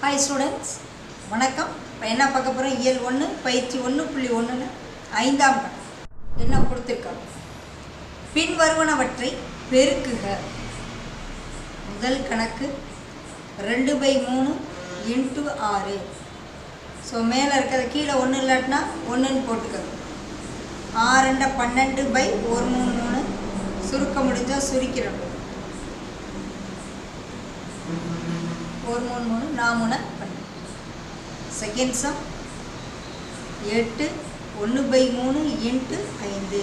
Hi students, வணக்கம். இப்போ என்ன பார்க்க போகிறோம்? இயல் 1 பயிற்சி 1.1 ஐந்தாம் கணக்கு என்ன கொடுத்துருக்காங்க? பின்வருவனவற்றை பெருக்குக. முதல் கணக்கு 2/3 × 6. ஸோ மேலே இருக்கிறது கீழே 1 இல்லாட்டினா 1ன்னு போட்டுக்கணும். 6 12/133 சுருக்க முடிஞ்சால் சுருக்கிறோம். 133 4 செகண்ட் சம் 8 1/3 × 5.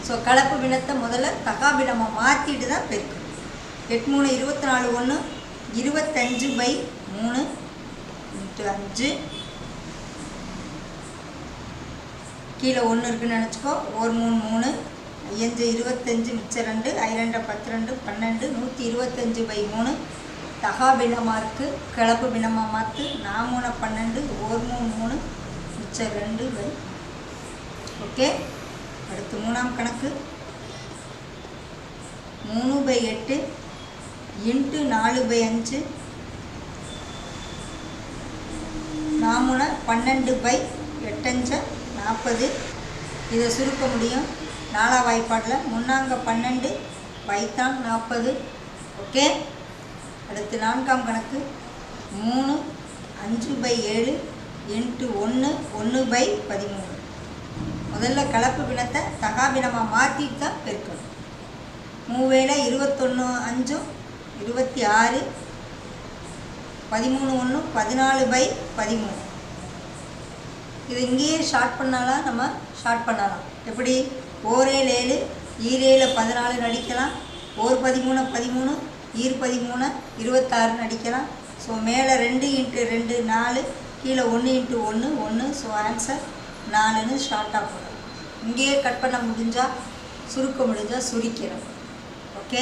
ஸோ கலப்பு பின்னத்தை முதல்ல தகாபினமாக மாற்றிட்டு தான் பெருக்கணும். 8 3 24 1 25/3 × 5. கீழே 1 இருக்குன்னு நினச்சிக்கோ. 1 3 3 5 25 மிச்சம் 2 2 10 12 125/3 தகாபினமாக இருக்குது. கலப்பு பின்னமாக மாற்று. 4 12 1 3 மிச்சம் 2 ஓகே. அடுத்து மூணாம் கணக்கு 3/8 × 4/5 4 12/8 40. இதை சுருக்க முடியும் 4ஆம் வாய்ப்பாட்டில். 3 12 வைத்தான் 40. ஓகே. அடுத்து நான்காம் கணக்கு 3 5/7 × 1 1/13. முதல்ல கலப்பு பின்னத்தை தகாபினமாக மாற்றிட்டு தான் பெருக்கணும். 3 21 5 26 13 1 14/13. இது இங்கேயே ஷார்ட் பண்ணாலாம், நம்ம ஷார்ட் பண்ணலாம். எப்படி? 4 7 7 14 அடிக்கலாம். 4 13 13 13 26 அடிக்கலாம். ஸோ மேலே 2 × 2 4, கீழே 1 × 1 1. ஸோ ஆன்சர் 4ன்னு ஷார்ட்டாக போடலாம். இங்கேயே கட் பண்ண முடிஞ்சால் சுருக்க முடிஞ்சால் சுருக்கிறோம். ஓகே.